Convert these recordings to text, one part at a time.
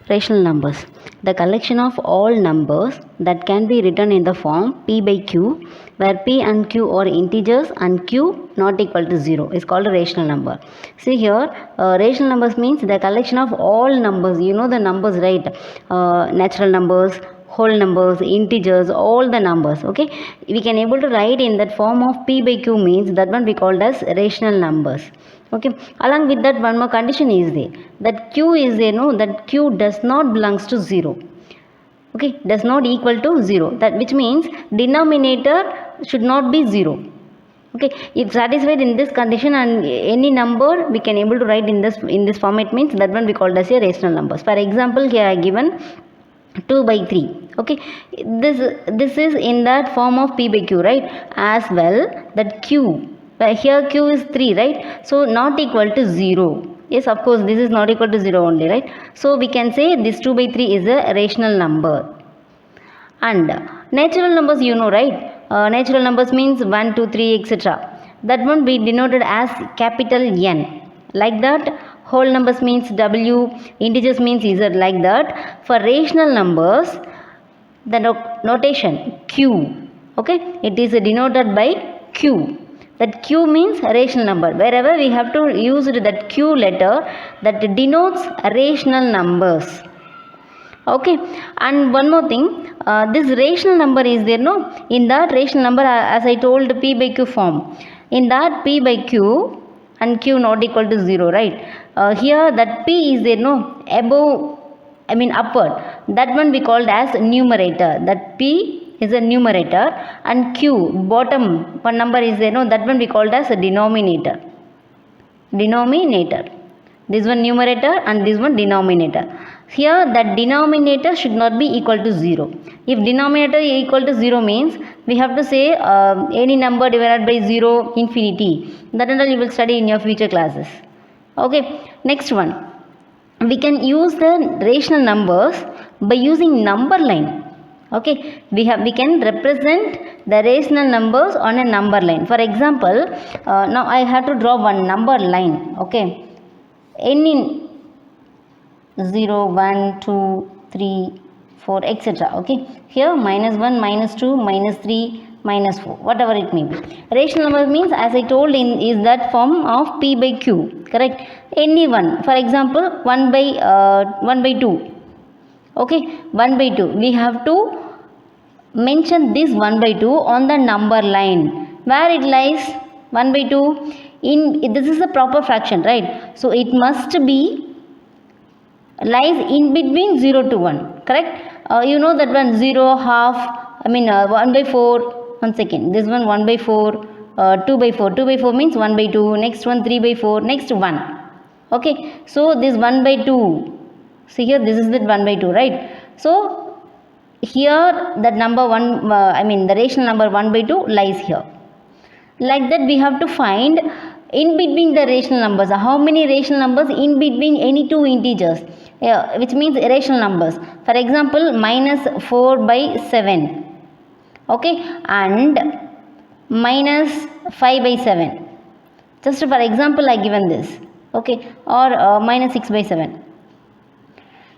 Rational numbers. The collection of all numbers that can be written in the form p by q, where p and q are integers and q not equal to 0 is called a rational number. See here, rational numbers means the collection of all numbers. You know the numbers, right? Natural numbers, whole numbers, integers, all the numbers. Okay, we can able to write in that form of p by q means that one we called as rational numbers. Okay, along with that one more condition is there, that q is there, no, that q does not belongs to 0. Okay, does not equal to 0, that which means denominator should not be 0. Okay, if satisfied in this condition and any number we can able to write in this format means that one we called as a rational numbers. For example, here I given 2 by 3. Okay, this is in that form of p by q, right? As well, that q, here q is 3, right? So not equal to 0. Yes, of course this is not equal to 0 only, right? So we can say this 2 by 3 is a rational number. And natural numbers, you know, right? Natural numbers means 1 2 3 etc. That one we denoted as capital N. Like that, whole numbers means W, integers means Z. Like that, for rational numbers, the notation Q. Okay, it is denoted by Q. That Q means rational number. Wherever we have to use that Q letter, that denotes rational numbers. Okay, and one more thing, this rational number is there, no? In that rational number, as I told, p by q form. In that p by q and q not equal to 0, right? Here that p is there, no? Above, I mean upward. That one we called as numerator. That p is a numerator, and q bottom one number is there, no? That one we called as a denominator. Denominator. This one numerator and this one denominator. Here that denominator should not be equal to 0. If denominator is equal to 0 means we have to say any number divided by 0 infinity. That and all you will study in your future classes. Okay, next one. We can use the rational numbers by using number line. Okay, we can represent the rational numbers on a number line. For example, now I have to draw one number line. Okay, any 0 1 2 3 4 etc. Okay, here minus 1 minus 2 minus 3 minus 4, whatever it may be. Rational number means, as I told, is that form of p by q, correct? Any one, for example 1 by 2. Okay, 1 by 2, we have to mention this 1 by 2 on the number line. Where it lies? 1 by 2 in, this is a proper fraction, right? So it must be lies in between 0 to 1, correct? You know that one, 0 half, I mean 1 by 4. One second, this one 1 by 4, 2 by 4. 2 by 4 means 1 by 2. Next one 3 by 4. Next 1. Okay, so this 1 by 2. See here, this is the 1 by 2, right? So here that number 1, I mean the rational number 1 by 2 lies here. Like that, we have to find in between the rational numbers, how many rational numbers in between any two integers, which means irrational numbers. For example, minus 4 by 7. Okay, and minus 5 by 7. Just for example, I given this. Okay, or minus 6 by 7.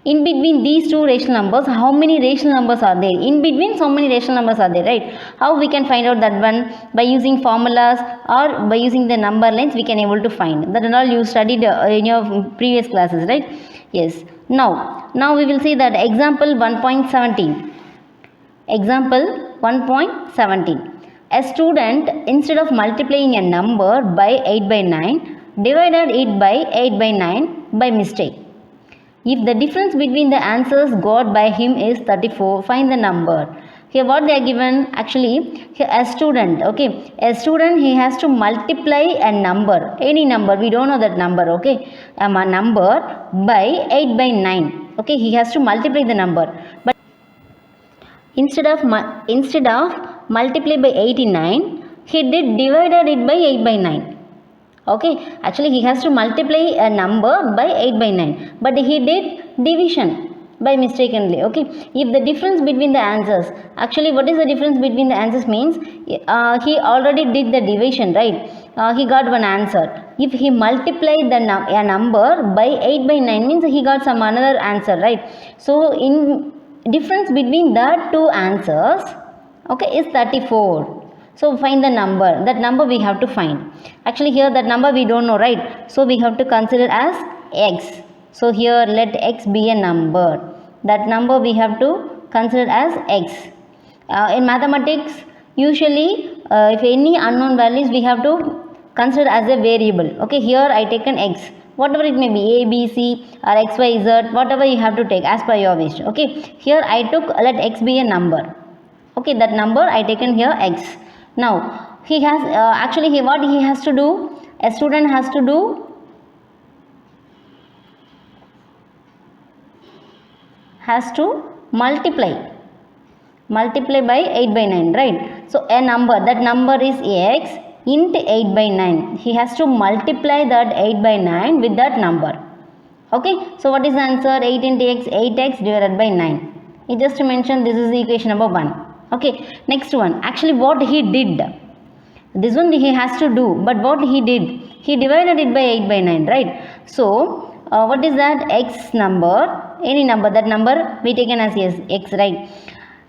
In between these two rational numbers, how many rational numbers are there? In between, so many rational numbers are there, right? How we can find out that one? By using formulas or by using the number lines, we can able to find. That and all you studied in your previous classes, right? Yes. Now we will see that example 1.17. Example 1.17. A student, instead of multiplying a number by 8 by 9, divided it by 8 by 9 by mistake. If the difference between the answers got by him is 34, find the number. Here what they are given, actually, here a student, okay, a student, he has to multiply a number, any number, we don't know that number, okay, a number by 8 by 9, okay, he has to multiply the number, but instead of multiply by 89, he did divided it by 8 by 9. Okay, actually he has to multiply a number by 8 by 9, but he did division by mistakenly. Okay, if the difference between the answers, actually what is the difference between the answers means, he already did the division, right? He got one answer. If he multiplied a number by 8 by 9 means he got some another answer, right? So in difference between the two answers, okay, is 34. So find the number. That number we have to find. Actually here that number we don't know, right? So we have to consider as x. So here let x be a number. That number we have to consider as x. In mathematics, usually if any unknown values we have to consider as a variable. Okay, here I taken x. Whatever it may be, a, b, c or x, y, z, whatever you have to take as per your wish. Okay, here I took let x be a number. Okay, that number I taken here x. Now he has actually what he has to do, a student has to do, has to multiply by 8 by 9, right? So a number, that number is x into 8 by 9. He has to multiply that 8 by 9 with that number. Okay, so what is the answer? 8 into x, 8x divided by 9. He just mentioned this is the equation number 1. Okay, next one. Actually what he did, this one he has to do, but what he did, he divided it by 8 by 9, right? So what is that? X number, any number, that number we taken as yes, x, right?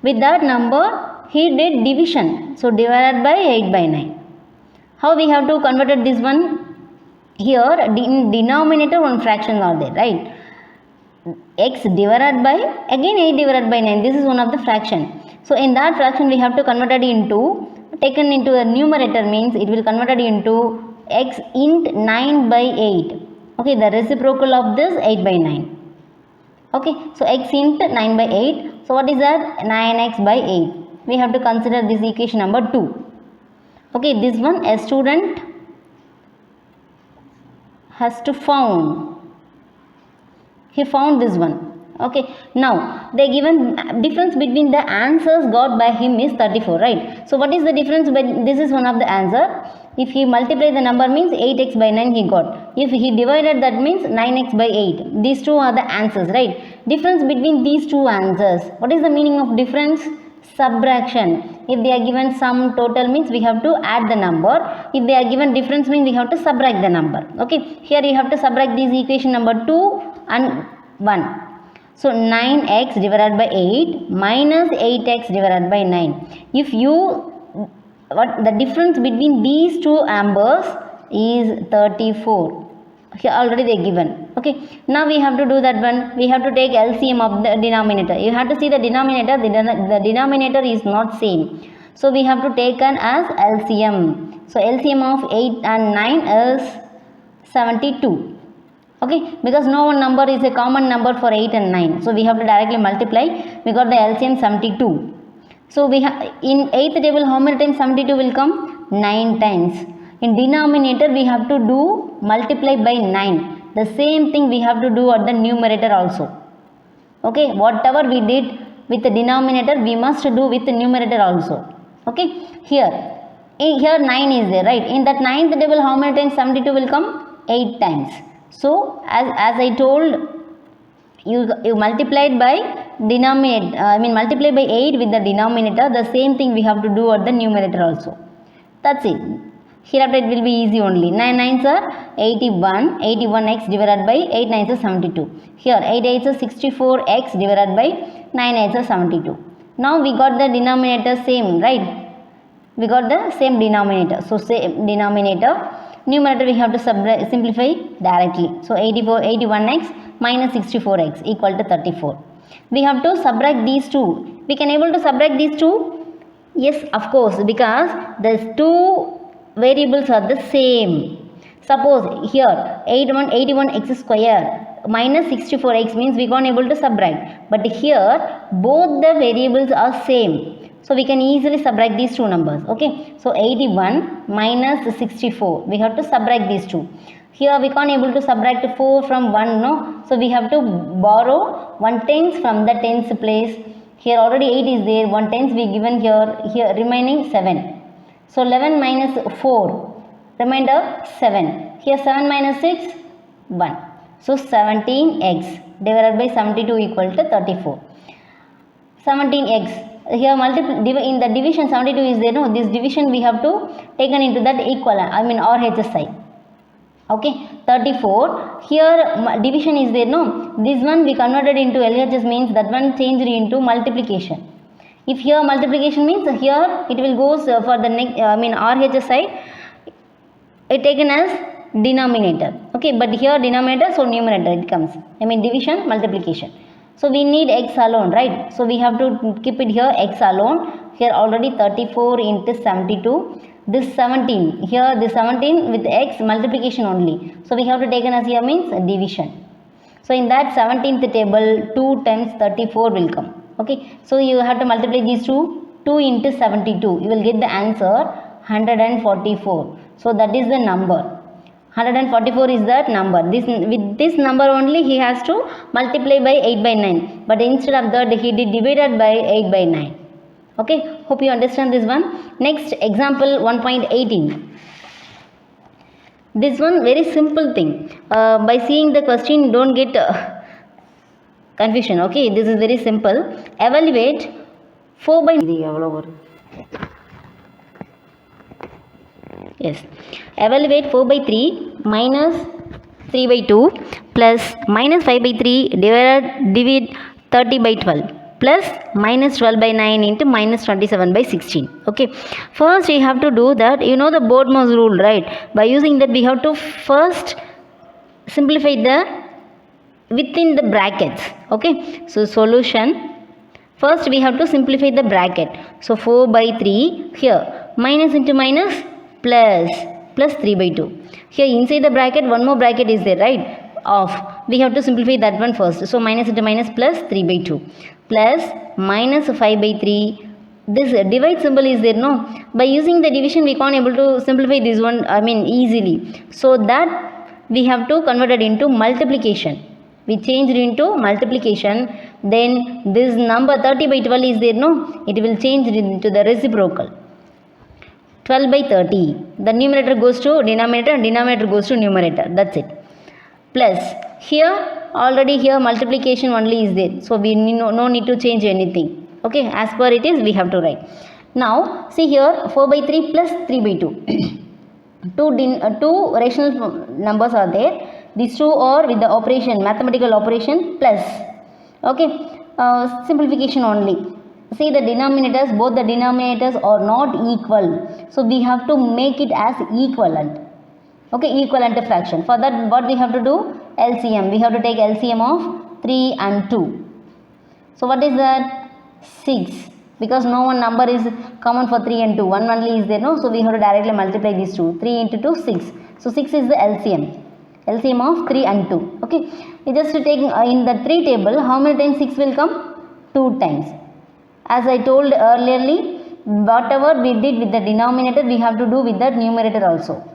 With that number he did division, so divided by 8 by 9. How we have to convert this one? Here in denominator one fraction are there, right? X divided by again 8 divided by 9, this is one of the fraction. So in that fraction we have to convert it into, taken into the numerator means it will convert it into x int 9 by 8. Okay, the reciprocal of this 8 by 9. Okay, so x int 9 by 8. So what is that? 9x by 8. We have to consider this equation number 2. Okay, this one a student has to found. He found this one. Okay, now they given difference between the answers got by him is 34, right? So what is the difference? This is one of the answer. If he multiply the number means 8x by 9 he got. If he divided that means 9x by 8. These two are the answers, right? Difference between these two answers. What is the meaning of difference? Subtraction. If they are given sum total means we have to add the number. If they are given difference means we have to subtract the number. Okay, here you have to subtract this equation number 2 and 1. So 9x divided by 8 minus 8x divided by 9. If you, what the difference between these two numbers is 34. Here already they given. Okay, now we have to do that one. We have to take LCM of the denominator. You have to see the denominator. The denominator is not same. So we have to take an as LCM. So LCM of 8 and 9 is 72. Okay, because no one number is a common number for 8 and 9. So we have to directly multiply. We got the LCM 72. So we have in 8th table how many times 72 will come? 9 times. In denominator we have to do multiply by 9. The same thing we have to do at the numerator also. Okay, whatever we did with the denominator we must do with the numerator also. Okay, here 9 is there, right? In that 9th table how many times 72 will come? 8 times. So as I told, you multiplied by denominator, multiply by 8 with the denominator. The same thing we have to do at the numerator also. That's it. Hereafter it will be easy only. 9 9s are 81. 81x divided by 8 9s are 72. Here 8 8s are 64x divided by 9 8s are 72. Now we got the denominator same, right? We got the same denominator. So same denominator. Numerator we have to simplify directly. So 81x minus 64x equal to 34. We have to subtract these two. We can able to subtract these two? Yes, of course, because the two variables are the same. Suppose here 81x square minus 64x means we can't able to subtract. But here both the variables are same. So we can easily subtract these two numbers. Okay, so 81 minus 64. We have to subtract these two. Here we can't able to subtract 4 from 1, no. So we have to borrow 1/10 from the tens place. Here already 8 is there. 1/10 we given here. Here remaining 7. So 11 minus 4. Remainder 7. Here 7 minus 6, 1. So 17x. divided by 72 equal to 34. 17x. Here in the division 72 is there, no? This division we have to taken into that equivalent, I mean RHS side. Okay, 34. Here division is there, no? This one we converted into LHS, means that one changed into multiplication. If here multiplication means here it will goes for the next, RHS side, it taken as denominator. Okay, but here denominator, so numerator it comes. Division, multiplication. So we need x alone, right? So we have to keep it here x alone. Here already 34 into 72. This 17. Here this 17 with x multiplication only. So we have to take as here means division. So in that 17th table 2 times 34 will come. Okay. So you have to multiply these two. 2 into 72. You will get the answer 144. So that is the number. 144 is that number. With this number only he has to multiply by 8 by 9. But instead of that he did divided by 8 by 9. Okay. Hope you understand this one. Next example 1.18. This one very simple thing. By seeing the question don't get confusion. Okay. This is very simple. Evaluate 4 by... Yes. Evaluate 4 by 3 minus 3 by 2 plus minus 5 by 3 divide 30 by 12 plus minus 12 by 9 into minus 27 by 16. Okay. First we have to do that. You know the Bodmer's rule, right? By using that we have to first simplify the within the brackets. Okay. So solution. First we have to simplify the bracket. So 4 by 3 here minus into minus plus 3 by 2. Here inside the bracket one more bracket is there, right? Off. We have to simplify that one first. So minus into minus plus 3 by 2 plus minus 5 by 3. This divide symbol is there, no? By using the division we can't able to simplify this one easily. So that we have to convert it into multiplication. We changed into multiplication. Then this number 30 by 12 is there, no? It will change into the reciprocal. 12 by 30. The numerator goes to denominator and denominator goes to numerator. That's it. Plus here already here multiplication only is there. So we no need to change anything. Okay. As per it is we have to write. Now see here 4 by 3 plus 3 by 2. Two rational numbers are there. These two are with the operation, mathematical operation plus. Okay. Simplification only. See the denominators, both the denominators are not equal. So we have to make it as equivalent. Okay, equivalent fraction. For that what we have to do? LCM. We have to take LCM of 3 and 2. So what is that? 6. Because no one number is common for 3 and 2. One only is there, no? So we have to directly multiply these two. 3 into 2, 6. So 6 is the LCM. LCM of 3 and 2. Okay. We just take in the 3 table, how many times 6 will come? 2 times. As I told earlierly, whatever we did with the denominator, we have to do with the numerator also.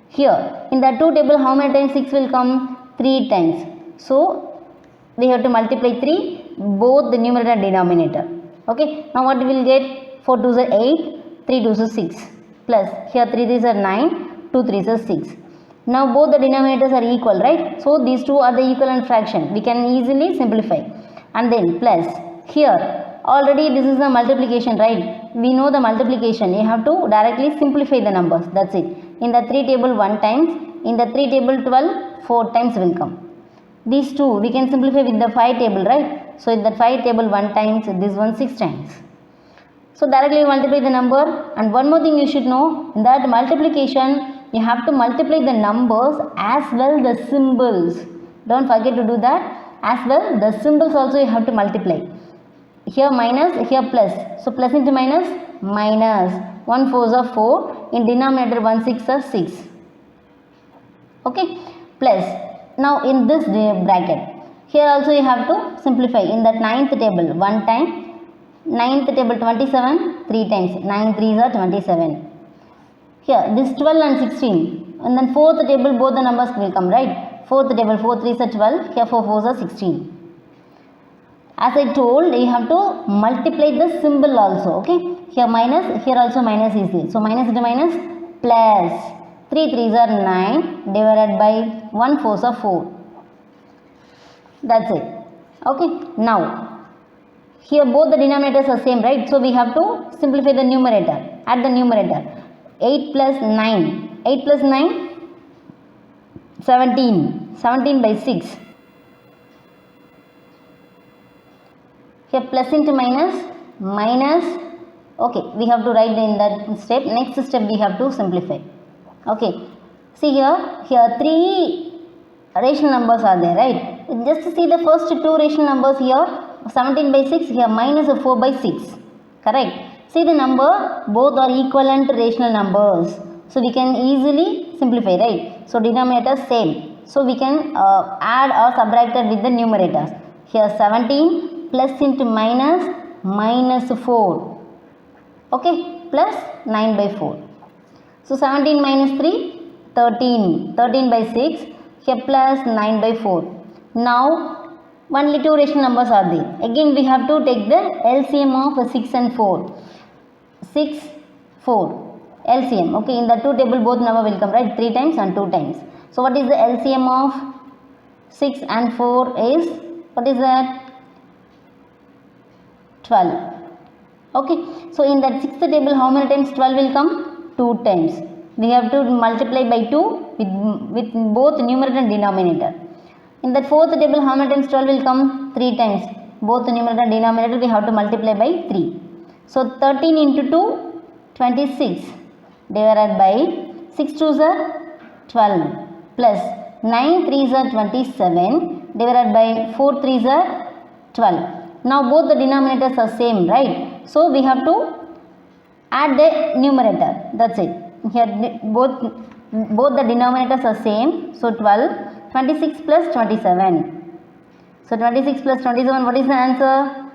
Here, in the 2 table, how many times 6 will come? 3 times. So, we have to multiply 3, both the numerator and denominator. Okay. Now, what we will get? 4 2s are 8, 3 2s are 6. Plus, here 3 3s are 9, 2 3s are 6. Now, both the denominators are equal, right? So, these two are the equivalent fraction. We can easily simplify. And then, plus, here, already this is the multiplication, right? We know the multiplication. You have to directly simplify the numbers. That's it. In the 3 table 1 times. In the 3 table 12, 4 times will come. These two we can simplify with the 5 table, right? So in the 5 table 1 times, this one 6 times. So directly multiply the number. And one more thing you should know, in that multiplication you have to multiply the numbers as well the symbols. Don't forget to do that. As well the symbols also you have to multiply. Here minus, here plus. So plus into minus, minus. 1 4s are 4. In denominator 1 6 are 6. Okay. Plus. Now in this bracket. Here also you have to simplify. In that 9th table 1 time. 9th table 27 3 times. 9 3s are 27. Here this 12 and 16. And then 4th table both the numbers will come, right? 4th table 4 3s are 12. Here 4 4s are 16. As I told, you have to multiply the symbol also. Okay. Here minus, here also minus is there. So minus into minus, plus. 3 3s are 9 divided by 1 4s are 4. That's it. Okay, now here both the denominators are same, right? So we have to simplify the numerator. Add the numerator. 8 plus 9. 8 plus 9, 17. 17 by 6. Here plus into minus, minus. Okay, we have to write in that step. Next step we have to simplify. Okay, see here 3 rational numbers are there, right? Just see the first 2 rational numbers here, 17 by 6, here minus 4 by 6, correct? See the number, both are equivalent rational numbers, so we can easily simplify, right? So denominator same, so we can add or subtract it with the numerators. Here 17 plus into minus, minus 4, okay, plus 9 by 4. So 17 minus 3, 13, 13 by 6, here plus 9 by 4. Now only 2 rational numbers are there. Again we have to take the LCM of 6 and 4. 6, 4, LCM. Okay, in the 2 table both number will come, right? 3 times and 2 times. So what is the LCM of 6 and 4 is, what is that? 12. Okay, so in that 6th table how many times 12 will come? 2 times. We have to multiply by 2 with both numerator and denominator. In that 4th table how many times 12 will come? 3 times. Both numerator and denominator we have to multiply by 3. So 13 into 2, 26 divided by 6 2s are 12 plus 9 3s are 27 divided by 4 3s are 12. Now both the denominators are same, right? So we have to add the numerator. That's it. Here both the denominators are same. So 12, 26 plus 27. So 26 plus 27, what is the answer?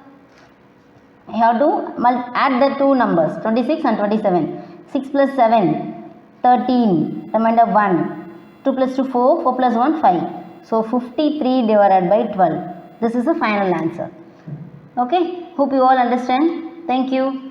You have to add the 2 numbers, 26 and 27. 6 plus 7, 13, remainder 1. 2 plus 2, 4, 4 plus 1, 5. So 53 divided by 12. This is the final answer. Okay, hope you all understand. Thank you.